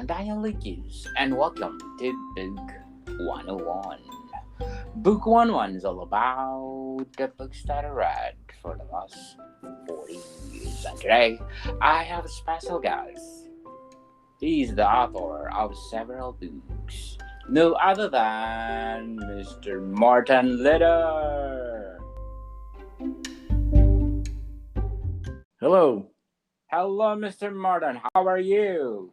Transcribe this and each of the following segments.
and I am Lucas, and welcome to Book 101. Book 101 is all about the books that I read for the last 40 years, and today I have a special guest. He is the author of several books, no other than Mr. Morton Leader. Hello. Hello, Mr. Morton. How are you?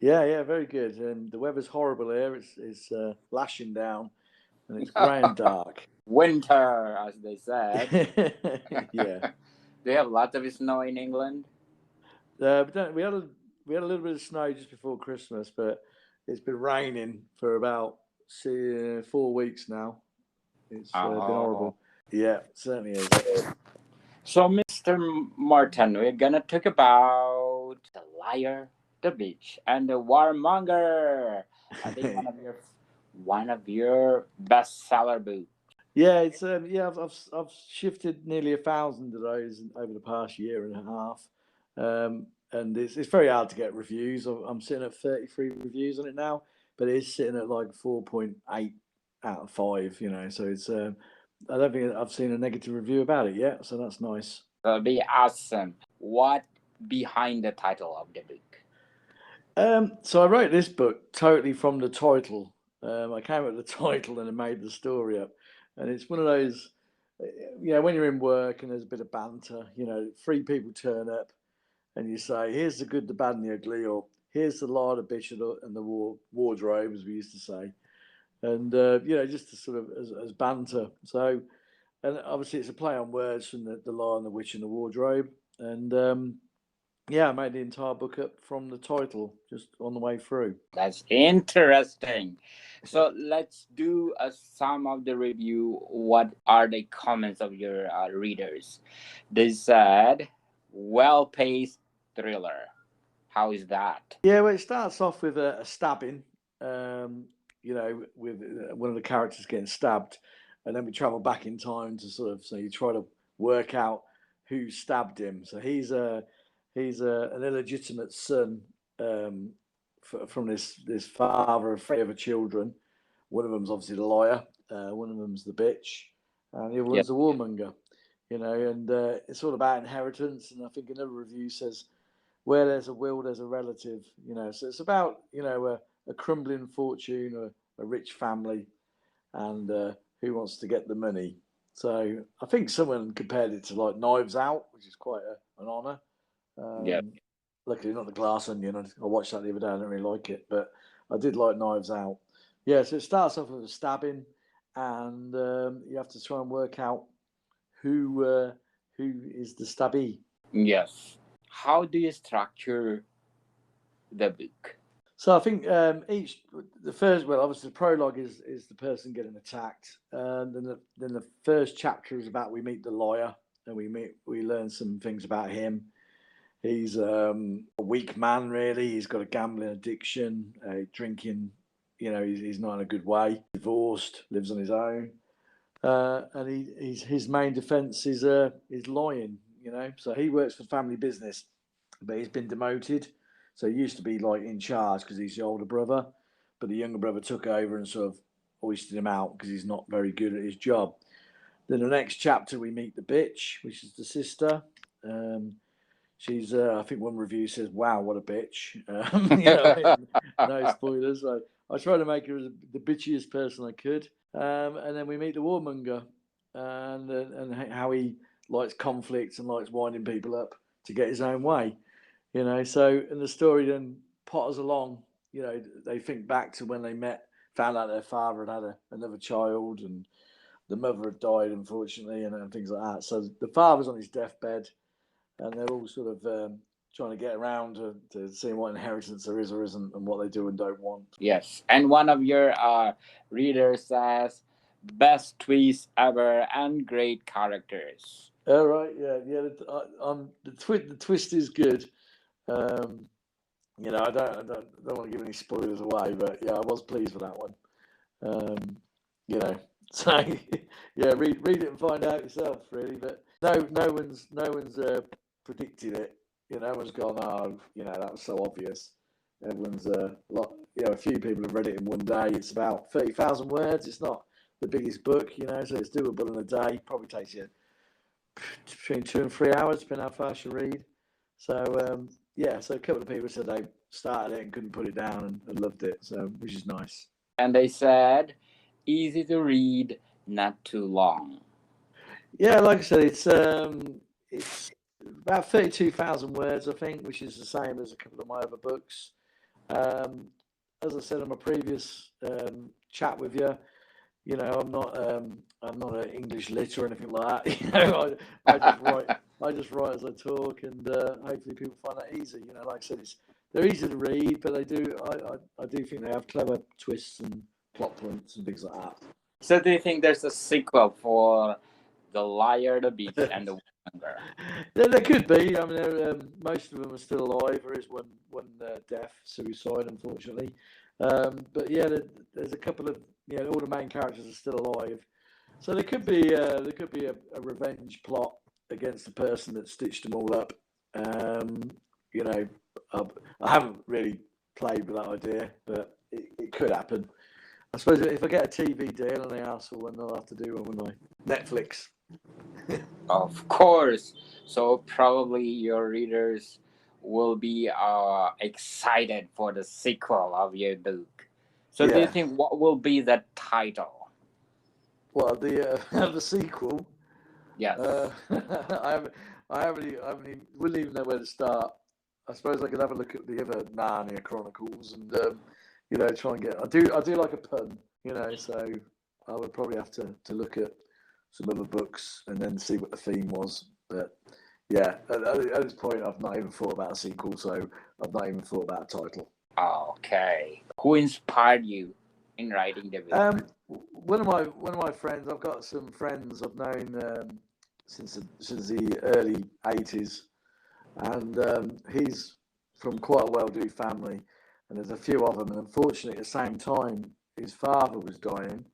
Yeah, very good. The weather's horrible here. It's lashing down, and it's grey and dark. Winter, as they said. Yeah. Do you have lots of snow in England? We had a little bit of snow just before Christmas, but it's been raining for about 4 weeks now. It's been horrible. Yeah, it certainly is. So, Mr. Morton, we're gonna talk about the liar, the bitch, and the warmonger. I think one of your bestseller books. Yeah, it's I've shifted nearly 1,000 of those over the past year and a half, and it's very hard to get reviews. I'm sitting at 33 reviews on it now, but it's sitting at like 4.8 out of 5. So it's I don't think I've seen a negative review about it yet, so that's nice. That'll be awesome. What behind the title of the book? So I wrote this book totally from the title. I came up with the title and I made the story up. And it's one of those, when you're in work and there's a bit of banter, three people turn up and you say, here's the good, the bad, and the ugly, or here's the lie, the bitch, and the wardrobe, as we used to say. And, just to sort of as banter. So, and obviously it's a play on words from the lie, the witch, and the wardrobe. And, I made the entire book up from the title just on the way through. That's interesting. So let's do some of the review. What are the comments of your readers? They said, well-paced thriller. How is that? Yeah, well, it starts off with a stabbing, with one of the characters getting stabbed. And then we travel back in time to so you try to work out who stabbed him. So he's an illegitimate son from this father of 3 other children. One of them's obviously the liar, one of them's the bitch, and the other one's the warmonger. And it's all about inheritance. And I think another review says, where there's a will, there's a relative. So it's about a crumbling fortune, a rich family, and who wants to get the money. So I think someone compared it to like Knives Out, which is quite an honour. Luckily, not the Glass Onion. I watched that the other day. I didn't really like it, but I did like Knives Out. Yeah, so it starts off with a stabbing, and you have to try and work out who is the stabbee. Yes. How do you structure the book? So I think obviously the prologue is the person getting attacked, and then the first chapter is about we meet the lawyer, and we learn some things about him. He's a weak man, really. He's got a gambling addiction, drinking. He's not in a good way. Divorced, lives on his own, and his main defence is lying. So he works for family business, but he's been demoted. So he used to be like in charge because he's the older brother, but the younger brother took over and sort of hoisted him out because he's not very good at his job. Then the next chapter we meet the bitch, which is the sister. She's, I think one review says, wow, what a bitch. No spoilers. I try to make her the bitchiest person I could. And then we meet the warmonger and how he likes conflict and likes winding people up to get his own way. So in the story then potters along, they think back to when they met, found out their father had another child and the mother had died, unfortunately, and things like that. So the father's on his deathbed. And they're all sort of trying to get around to see what inheritance there is or isn't and what they do and don't want. Yes. And one of your readers says, best twist ever and great characters. All right, yeah. The twist is good. I don't want to give any spoilers away, but yeah, I was pleased with that one. So yeah, read it and find out yourself, really. But no one's predicted it. No one's gone, that was so obvious. Everyone's a lot. A few people have read it in one day. It's about 30,000 words. It's not the biggest book, so it's doable in a day. Probably takes you between 2 and 3 hours, depending how fast you read. So so a couple of people said they started it and couldn't put it down and loved it. So which is nice. And they said, easy to read, not too long. Yeah, like I said, it's about 32,000 words, I think, which is the same as a couple of my other books. As I said on my previous chat with you, I'm not an English lit or anything like that. I just write as I talk, and hopefully people find that easy. Like I said, they're easy to read, but I do think they have clever twists and plot points and things like that. So do you think there's a sequel for The Liar, the Beach, and the Warmonger? There could be. I mean, most of them are still alive. There is one death, suicide, unfortunately. But yeah, there's a couple of all the main characters are still alive. So there could be a revenge plot against the person that stitched them all up. I haven't really played with that idea, but it could happen. I suppose if I get a TV deal and they ask for one, I'll have to do one with my Netflix. Of course. So probably your readers will be excited for the sequel of your book. So do you think what will be the title? Well, the sequel. Yes. I wouldn't even know where to start. I suppose I could have a look at the other Narnia Chronicles and try and get. I do like a pun, so I would probably have to look at some other books and then see what the theme was. But yeah, at this point, I've not even thought about a sequel, so I've not even thought about a title. Okay. Who inspired you in writing the book? One of my friends. I've got some friends I've known since the early '80s, and he's from quite a well-to-do family, and there's a few of them. And unfortunately, at the same time, his father was dying.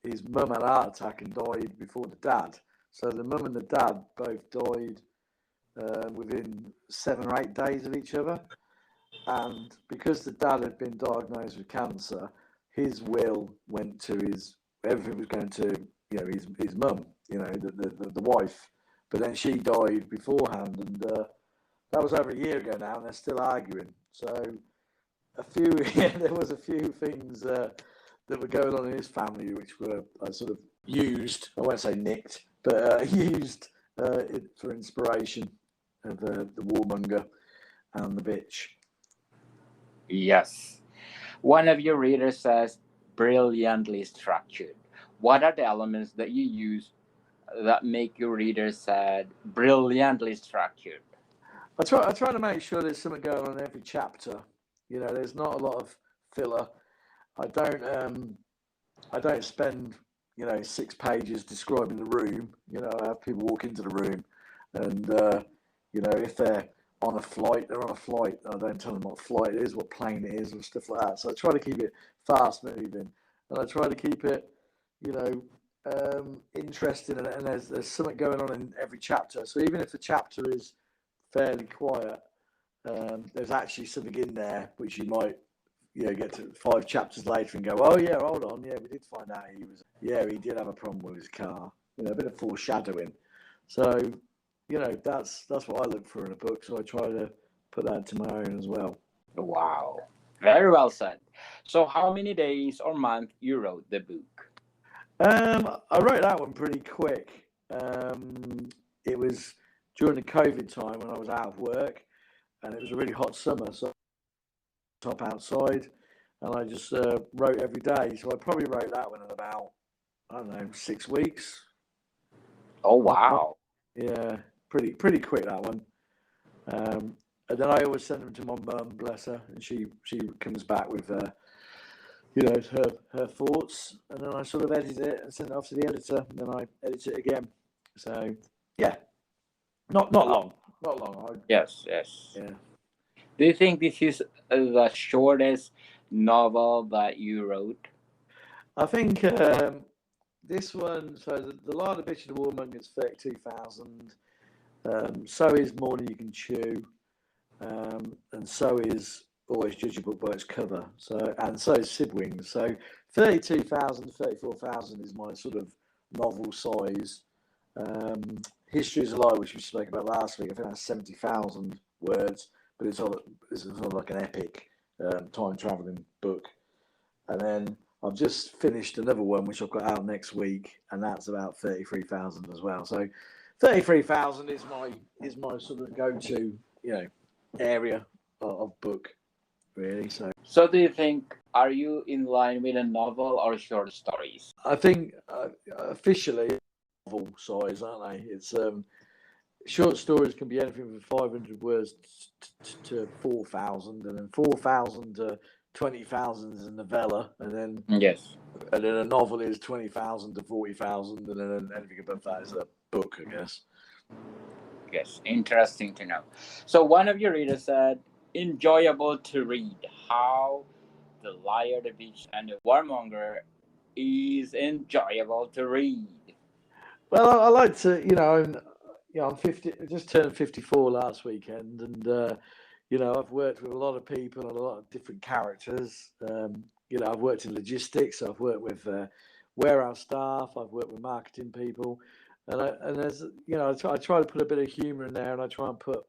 His mum had a heart attack and died before the dad. So the mum and the dad both died within 7 or 8 days of each other. And because the dad had been diagnosed with cancer, his will went to everything was going to his mum, the wife. But then she died beforehand, and that was over a year ago now, and they're still arguing. So there was a few things that were going on in his family, which were sort of used. I won't say nicked, but used for inspiration of the Warmonger and the Bitch. Yes. One of your readers says, brilliantly structured. What are the elements that you use that make your readers said brilliantly structured? I try to make sure there's something going on in every chapter. There's not a lot of filler. I don't spend 6 pages describing the room. I have people walk into the room, and if they're on a flight, they're on a flight. I don't tell them what flight it is, what plane it is, and stuff like that. So I try to keep it fast moving, and I try to keep it interesting, and there's something going on in every chapter. So even if the chapter is fairly quiet, there's actually something in there which you might get to 5 chapters later and go, oh yeah, hold on, yeah, we did find out he did have a problem with his car. A bit of foreshadowing. So that's what I look for in a book. So I try to put that into my own as well. Wow, very well said. So how many days or month you wrote the book? I wrote that one pretty quick. It was during the COVID time when I was out of work, and it was a really hot summer, so top outside, and I just wrote every day. So I probably wrote that one in about, I don't know, 6 weeks. Oh wow! Yeah, pretty quick that one. And then I always send them to my mum, bless her, and she comes back with her thoughts, and then I sort of edit it and send it off to the editor, and then I edit it again. So yeah, not long. Yes. Yeah. Do you think this is the shortest novel that you wrote? I think this one. So the Liar, the Bitch, and the Warmonger is 32,000. So is Morning You Can Chew, and so is always judge a book by its cover. So, and so is Sibwings. So 32,000, 34,000 is my sort of novel size. History is a Lie, which we spoke about last week. I think that's 70,000 words, but it's sort of like an epic time traveling book. And then I've just finished another one, which I've got out next week, and that's about 33,000 as well. So 33,000 is my sort of go-to, area of book, really. So do you think, are you in line with a novel or short stories? I think officially novel size, aren't they? It's short stories can be anything from 500 words to 4,000, and then 4,000 to 20,000 is a novella, and then a novel is 20,000 to 40,000, and then anything above that is a book, I guess. Yes, interesting to know. So one of your readers said, enjoyable to read. How The Liar, the Witch, and the Warmonger is enjoyable to read. Well, I like to, I'm 50. I just turned 54 last weekend, and I've worked with a lot of people and a lot of different characters. I've worked in logistics. I've worked with warehouse staff. I've worked with marketing people, and I try to put a bit of humour in there, and I try and put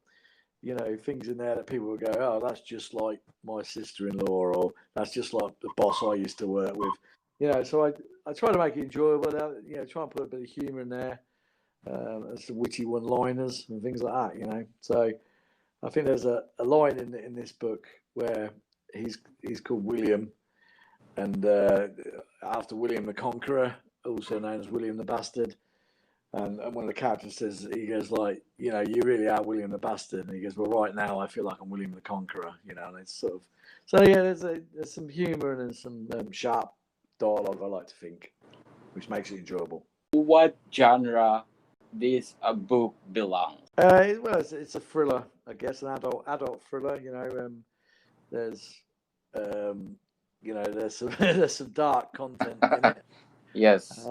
things in there that people will go, oh, that's just like my sister-in-law, or that's just like the boss I used to work with. So I try to make it enjoyable. Try and put a bit of humour in there, some witty one-liners and things like that. So I think there's a line in this book where he's called William, and after William the Conqueror, also known as William the Bastard. And one of the characters says, he goes like, you really are William the Bastard. And he goes, well, right now I feel like I'm William the Conqueror, and it's sort of, so yeah, there's some humour and there's some sharp dialogue, I like to think, which makes it enjoyable. What genre this book belongs? Well, it's a thriller, I guess, an adult thriller. There's there's some dark content in it. Yes.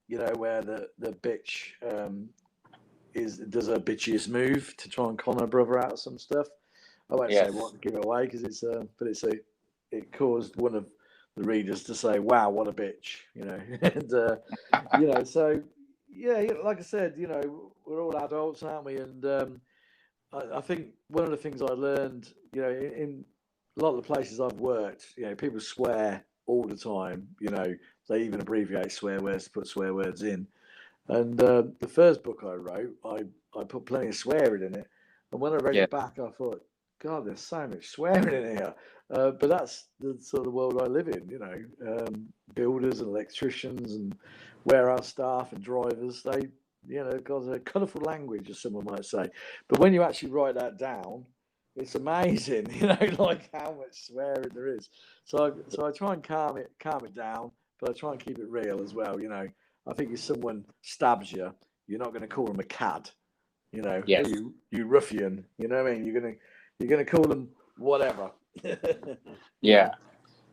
Where the bitch does her bitchiest move to try and con her brother out of some stuff. I won't say what to give it away because it caused one of the readers to say, "Wow, what a bitch!" And so yeah, like I said, we're all adults, aren't we? And I think one of the things I learned, in a lot of the places I've worked, people swear all the time. They even abbreviate swear words to put swear words in. And the first book I wrote, I put plenty of swearing in it. And when I read it back, I thought, God, there's so much swearing in here. But that's the sort of world I live in, builders and electricians and warehouse staff and drivers. They, got a colourful language, as someone might say. But when you actually write that down, it's amazing, like how much swearing there is. So I try and calm it down, but I try and keep it real as well. I think if someone stabs you, you're not going to call them a cad, Yes. you ruffian, you know what I mean? You're gonna call them whatever. Yeah.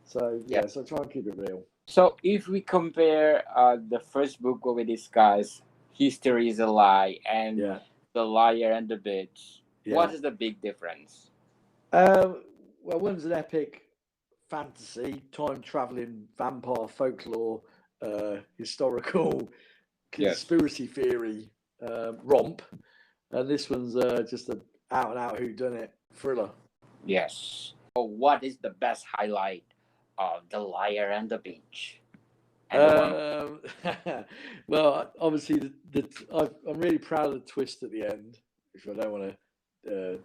So so I try and keep it real. So if we compare the first book where we discussed History is a Lie and The Liar and the Bitch, what is the big difference? Well, one's an epic fantasy, time-traveling vampire folklore, historical conspiracy theory romp, and this one's just an out-and-out whodunit thriller. Yes. So what is the best highlight of The Liar and the Bitch? Well, obviously, I'm really proud of the twist at the end, which I don't want to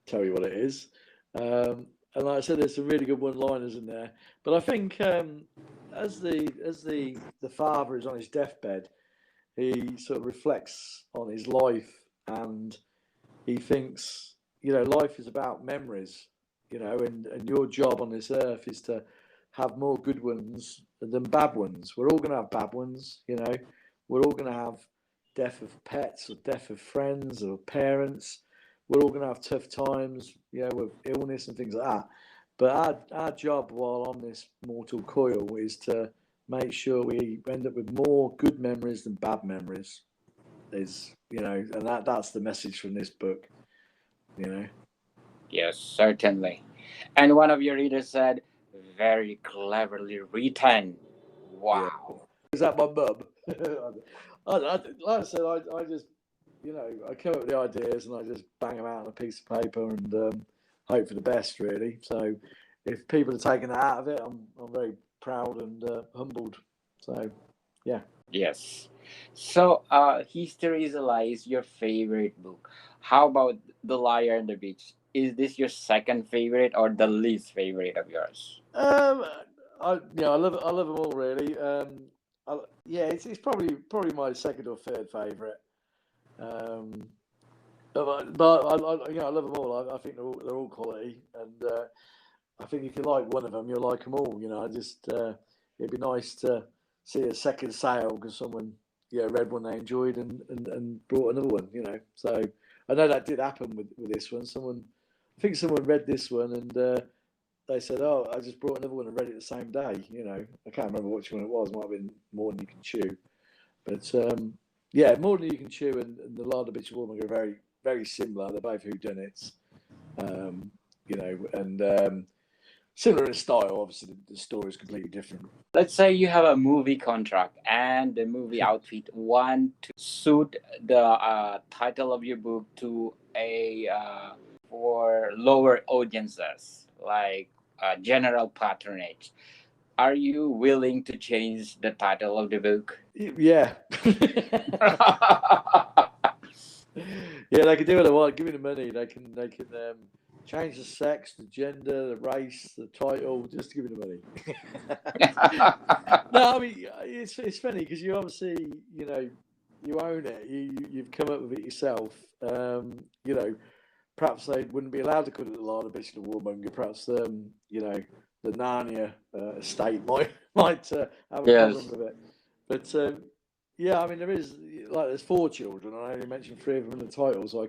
tell you what it is. And like I said, there's some really good one-liners in there. But I think as the father is on his deathbed, he sort of reflects on his life, and he thinks, life is about memories, and your job on this earth is to have more good ones than bad ones. We're all going to have bad ones, We're all going to have death of pets or death of friends or parents. We're all going to have tough times, with illness and things like that. But our job while on this mortal coil is to make sure we end up with more good memories than bad memories. And that's the message from this book, Yes, certainly. And one of your readers said, very cleverly written. Yeah. Wow. Is that my mum? Like I said, I just, I come up with the ideas and I just bang them out on a piece of paper and hope for the best, really. So if people are taking that out of it, I'm very proud and humbled. So, yeah. Yes. So, History is a Lie is your favorite book. How about The Liar and the Beach? Is this your second favorite or the least favorite of yours? Um, I love them all really. Yeah, it's probably my second or third favorite. Um, but I love them all. I think they're all quality, and I think if you like one of them, you'll like them all. I just it'd be nice to see a second sale because someone read one they enjoyed and brought another one. So I know that did happen with this one. I think someone read this one and they said, "Oh, I just brought another one and read it the same day." I can't remember which one it was. It might have been More Than You Can Chew, but yeah, More Than You Can Chew and The Larder Bitch Warmonger are very very similar. They're both whodunits, um, and similar in style. Obviously, the story is completely different. Let's say you have a movie contract and the movie outfit want to suit the title of your book to a for lower audiences, like general patronage. Are you willing to change the title of the book? Yeah. Yeah, they can do what they want. Give me the money. They can change the sex, the gender, the race, the title. Just give me the money. No, I mean it's funny because you obviously you own it. You've come up with it yourself. Perhaps they wouldn't be allowed to call it the Lana Bitch and the Warmonger. Perhaps the Narnia estate might have a problem Yes. with it. But yeah, I mean there's four children. I only mentioned three of them in the title, so I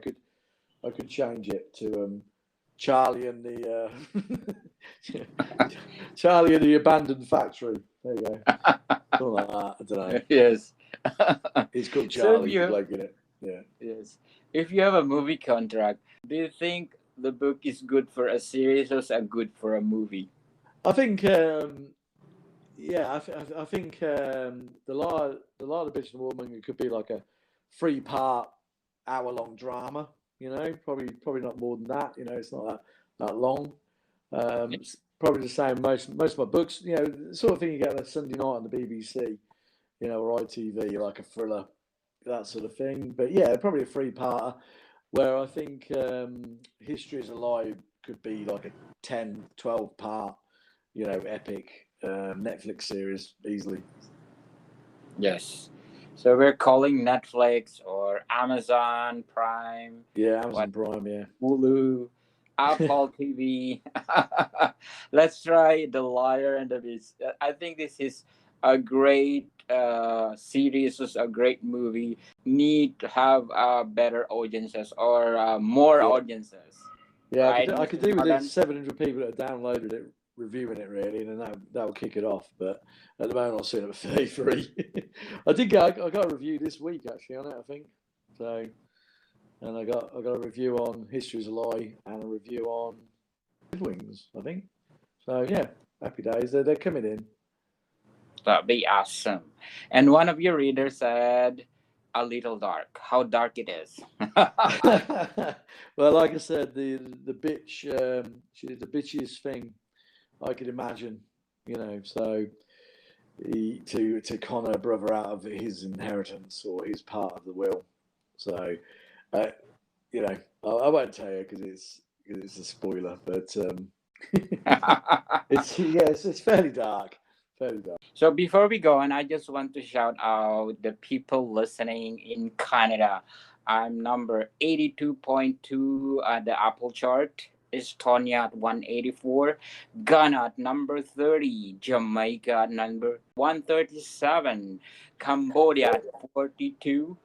could change it to Charlie and the Charlie and the abandoned factory. There you go, something like that. I don't know. Yes. He's called So if Charlie, the you bloke in it. Yeah. yes, if you have a movie contract, do you think the book is good for a series or is it good for a movie? I think yeah, I think the Law of the Bitch and the Woman it could be like a 3-part hour-long drama. Probably not more than that. It's not that long. It's probably the same. Most of my books. The sort of thing you get on a Sunday night on the BBC. Or ITV, like a thriller, that sort of thing. But yeah, probably a 3-parter. Where I think History is a Lie could be like a 10, 12-part, epic Netflix series easily. Yes. So we're calling Netflix or Amazon Prime, Yeah, what Amazon Prime, yeah. Hulu, Apple TV. Let's try The Liar and the Beast. I think this is a great series, is a great movie. Need to have better audiences or more Yeah. audiences. Yeah, Right, I could Mr. do with it. Morton? 700 people that have downloaded it, reviewing it really, and then that'll kick it off. But at the moment, I'm sitting at 33. I got a review this week actually on it, I think. So, and I got a review on History's a Lie and a review on Wings, I think. So yeah, happy days. They're coming in. That'd be awesome. And one of your readers said, a little dark. How dark it is. Well, like I said, the bitch, she did the bitchiest thing I could imagine. So to con her brother out of his inheritance or his part of the will. So, uh, I won't tell you because it's a spoiler, but it's fairly dark, fairly dark. So before we go, and I just want to shout out the people listening in Canada. I'm number 82.2 at the Apple chart. Estonia at 184, Ghana at number 30, Jamaica at number 137, Cambodia at 42,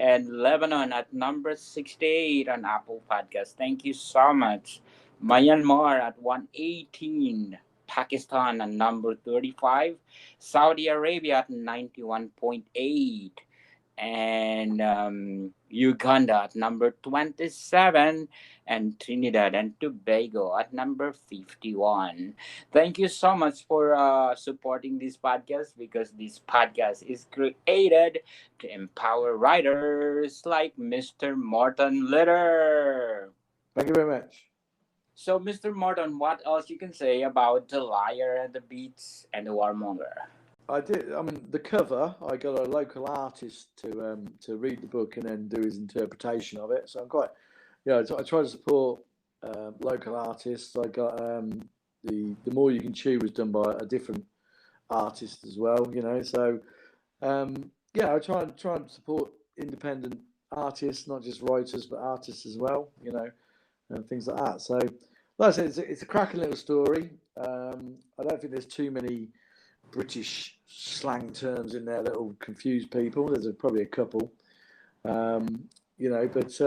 and Lebanon at number 68 on Apple Podcast. Thank you so much. Myanmar at 118, Pakistan at number 35, Saudi Arabia at 91.8, and Uganda at number 27, and Trinidad and Tobago at number 51. Thank you so much for supporting this podcast, because this podcast is created to empower writers like Mr. Morton Litter. Thank you very much. So, Mr. Morton, what else you can say about The Liar and the Beats and the Warmonger? I did. I mean, the cover. I got a local artist to read the book and then do his interpretation of it. So I'm quite, I try to support local artists. I got the More You Can Chew was done by a different artist as well. So I try and support independent artists, not just writers but artists as well. And things like that. So, like I said, it's a cracking little story. I don't think there's too many British slang terms in there that'll confuse people. There's probably a couple, I just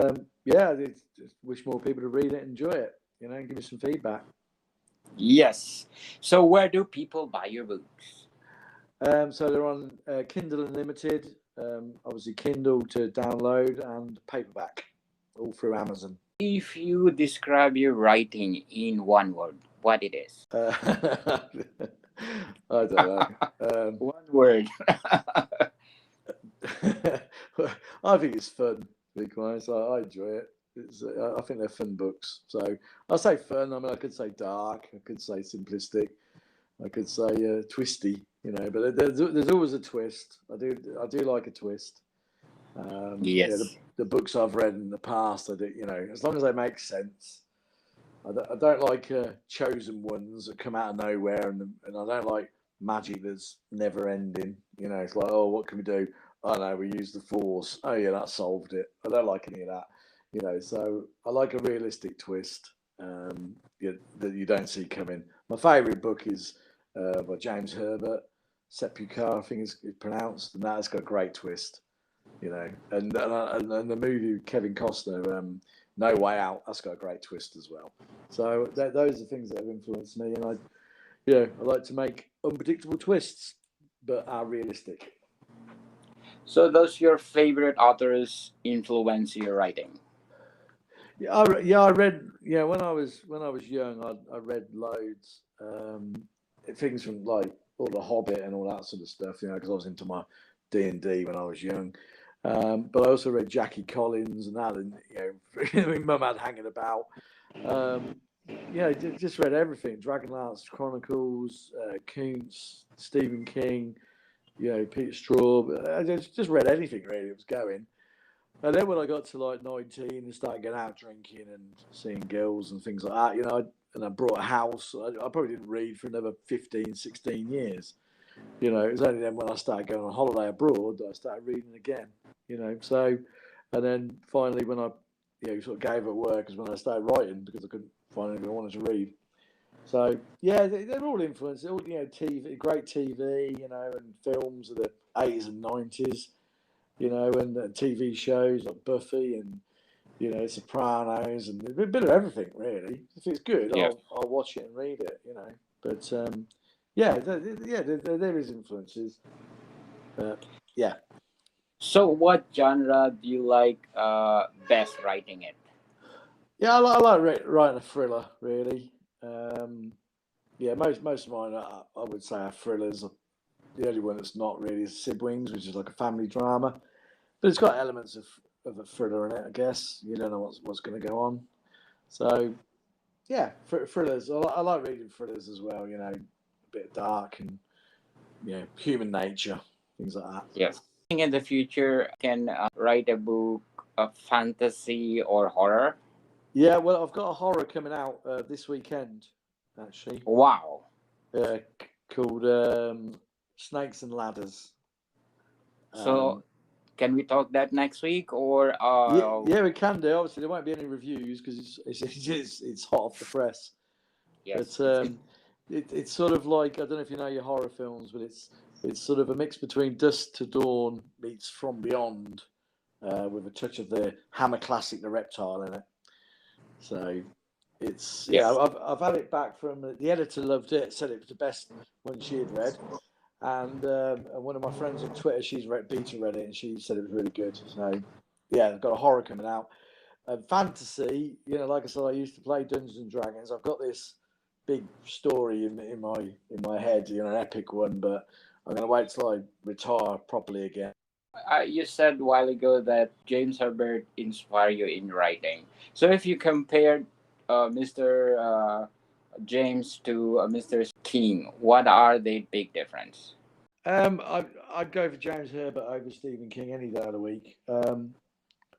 wish more people to read it, enjoy it, and give me some feedback. Yes. So, where do people buy your books? So they're on Kindle Unlimited, obviously Kindle to download, and paperback, all through Amazon. If you describe your writing in one word, what it is? I don't know. One word. I think it's fun, to be quite honest. I enjoy it. I think they're fun books. So I say fun. I mean, I could say dark. I could say simplistic. I could say twisty. But there's always a twist. I do like a twist. Yes. The books I've read in the past, I do. As long as they make sense. I don't like chosen ones that come out of nowhere, and I don't like magic that's never ending. It's like, oh, what can we do? Oh no, we use the Force. Oh yeah, that solved it. I don't like any of that. So I like a realistic twist that you don't see coming. My favourite book is by James Herbert, Sepulchre, I think it's pronounced, and that's got a great twist. And the movie with Kevin Costner, No Way Out, that's got a great twist as well. So those are things that have influenced me, and I like to make unpredictable twists, but are realistic. So, does your favorite authors influence your writing? I read. When I was young, I read loads. Things from like all the Hobbit and all that sort of stuff. Because I was into my D&D when I was young. But I also read Jackie Collins and that, and Mum had hanging about. Just read everything: Dragonlance Chronicles, Kuntz, Stephen King, Peter Straub. I just read anything really that was going. And then when I got to like 19 and started going out drinking and seeing girls and things like that, and I brought a house, I probably didn't read for another 15, 16 years. It was only then when I started going on holiday abroad that I started reading again. So, and then finally when I, sort of gave up work is when I started writing, because I couldn't find anything I wanted to read. So yeah, they're all influenced. All TV, great TV, and films of the 80s and 90s, and TV shows like Buffy and Sopranos, and a bit of everything really. If it's good, Yeah. I'll watch it and read it. But there is influences. Yeah. So, what genre do you like best writing it? Yeah, I like writing a thriller, really. Most of mine, I would say, are thrillers. The only one that's not really is Siblings, which is like a family drama, but it's got elements of a thriller in it, I guess. You don't know what's going to go on. So, yeah, thrillers. I like reading thrillers as well. A bit dark and human nature, things like that. Yes. In the future, can write a book of fantasy or horror? Yeah, well, I've got a horror coming out this weekend, actually. Wow. Called Snakes and Ladders. So, can we talk that next week, or? Yeah, we can do. Obviously, there won't be any reviews because it's hot off the press. Yes. But it's sort of like, I don't know if you know your horror films, but it's sort of a mix between Dusk to Dawn meets From Beyond, with a touch of the Hammer classic, The Reptile, in it. So it's I've had it back from the editor, loved it, said it was the best one she had read, And one of my friends on Twitter, she's beta read it, and she said it was really good. So yeah, I've got a horror coming out. Fantasy, like I said, I used to play Dungeons and Dragons. I've got this big story in my head, an epic one, but I'm going to wait till I retire properly again. You said a while ago that James Herbert inspired you in writing. So if you compared Mr. James to Mr. King, what are the big difference? I'd go for James Herbert over Stephen King any day of the week.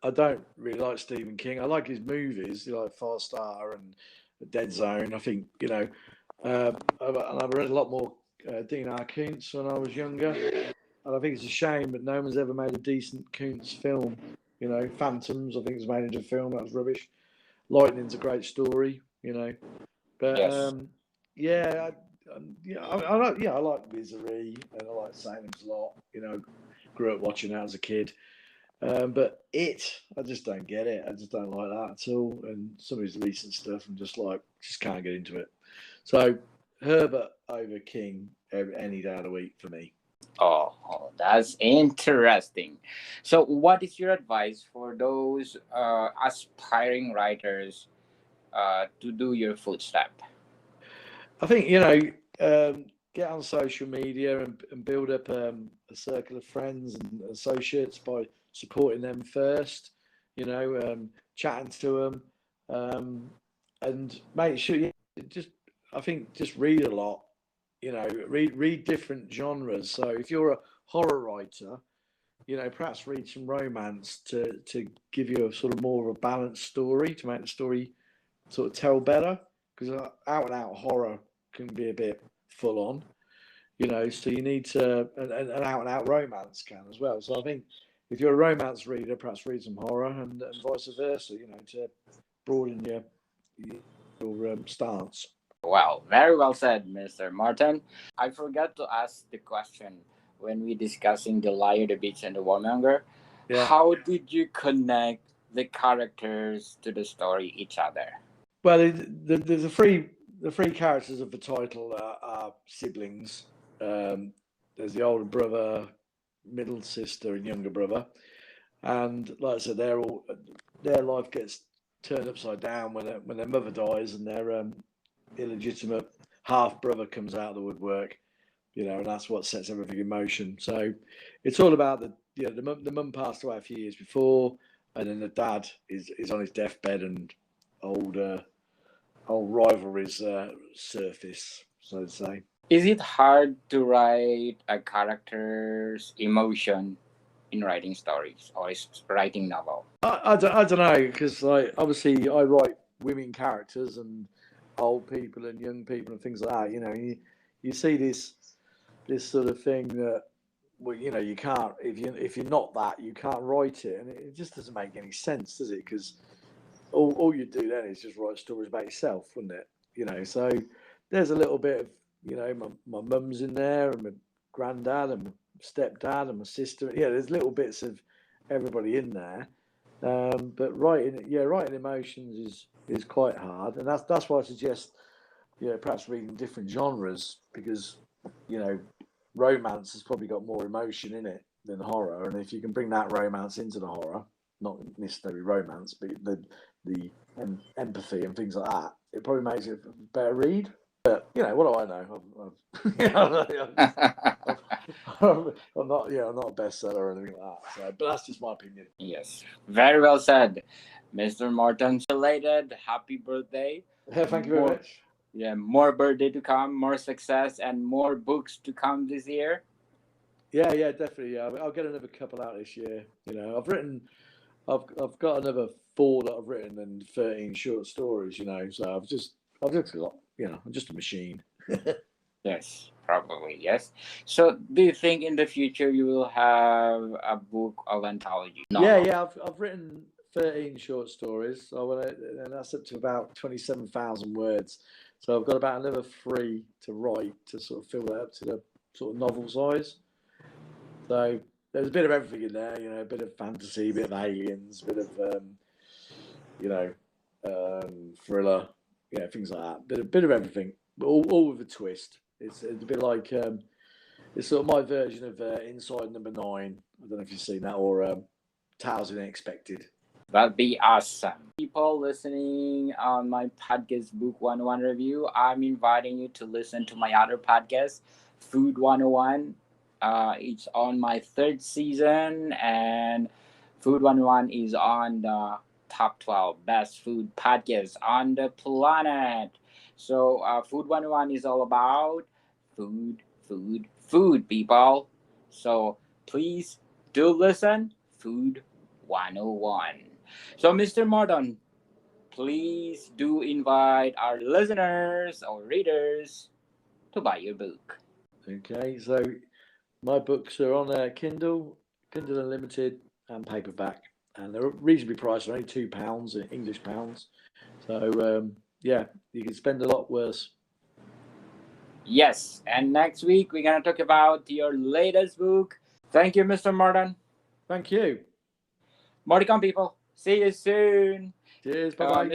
I don't really like Stephen King. I like his movies, like Firestarter and Dead Zone. I think and I've read a lot more Dean R. Koontz when I was younger, and I think it's a shame that no one's ever made a decent Koontz film. Phantoms, I think, was made into a film. That was rubbish. Lightning's a great story. But Yes. I like Misery and I like Salem's Lot. Grew up watching that as a kid. But I just don't get it. I just don't like that at all. And some of his recent stuff, I'm just can't get into it. So Herbert over King any day of the week for me. Oh, that's interesting. So, what is your advice for those aspiring writers to do your footstep? I think get on social media and build up a circle of friends and associates by supporting them first. Chatting to them, and make sure just read a lot. Read different genres. So if you're a horror writer, perhaps read some romance to give you a sort of more of a balanced story to make the story sort of tell better. Because out and out horror can be a bit full on, so you need to, and out and out romance can as well. So I think if you're a romance reader, perhaps read some horror and vice versa, to broaden your stance. Well, very well said, Mr. Martin. I forgot to ask the question when we discussing the Liar, the Beach, and the Warmonger. Yeah. How did you connect the characters to the story each other? Well, the three characters of the title are siblings. There's the older brother, middle sister, and younger brother. And like I said, their life gets turned upside down when their mother dies, and their illegitimate half brother comes out of the woodwork. And that's what sets everything in motion. So it's all about the mum passed away a few years before, and then the dad is on his deathbed, and old rivalries surface, so to say. Is it hard to write a character's emotion in writing stories or is writing novel? I don't know, because obviously I write women characters and old people and young people and things like that. You see this sort of thing that, well, you can't, if you're not that, you can't write it, and it just doesn't make any sense, does it? Because all you do then is just write stories about yourself, wouldn't it? So there's a little bit of my mum's in there, and my granddad, and my stepdad, and my sister. Yeah, there's little bits of everybody in there. But writing emotions is quite hard, and that's why I suggest perhaps reading different genres, because romance has probably got more emotion in it than horror, and if you can bring that romance into the horror, not necessarily romance, but the empathy and things like that, it probably makes it a better read. But what do I know? I'm not a bestseller or anything like that. So, but that's just my opinion. Yes, very well said, Mr. Morton. Belated happy birthday. Thank you very much. Yeah, more birthday to come, more success, and more books to come this year. Yeah, definitely. Yeah, I'll get another couple out this year. I've got another 4 that I've written and 13 short stories. So I've just got, I'm just a machine. Yes, probably yes. So, do you think in the future you will have a book of anthology? No. Yeah. I've written 13 short stories. And that's up to about 27,000 words. So I've got about another 3 to write to sort of fill that up to the sort of novel size. So there's a bit of everything in there, a bit of fantasy, a bit of aliens, a bit of thriller, things like that. Bit of everything, but all with a twist. It's a bit like It's sort of my version of Inside Number 9. I don't know if you've seen that, or Tales of the Unexpected. That'd be awesome. People listening on my podcast, Book 101 Review, I'm inviting you to listen to my other podcast, Food 101. It's on my third season, and Food 101 is on the top 12 best food podcasts on the planet. So, Food 101 is all about food, people. So, please do listen. Food 101. So, Mr. Morton, please do invite our listeners or readers to buy your book. Okay, so my books are on Kindle Unlimited, and paperback, and they're reasonably priced, only £2 English pounds. So yeah, you can spend a lot worse. Yes, and next week we're gonna talk about your latest book. Thank you, Mr. Morton. Thank you. More to come, people. See you soon. Cheers. Bye bye.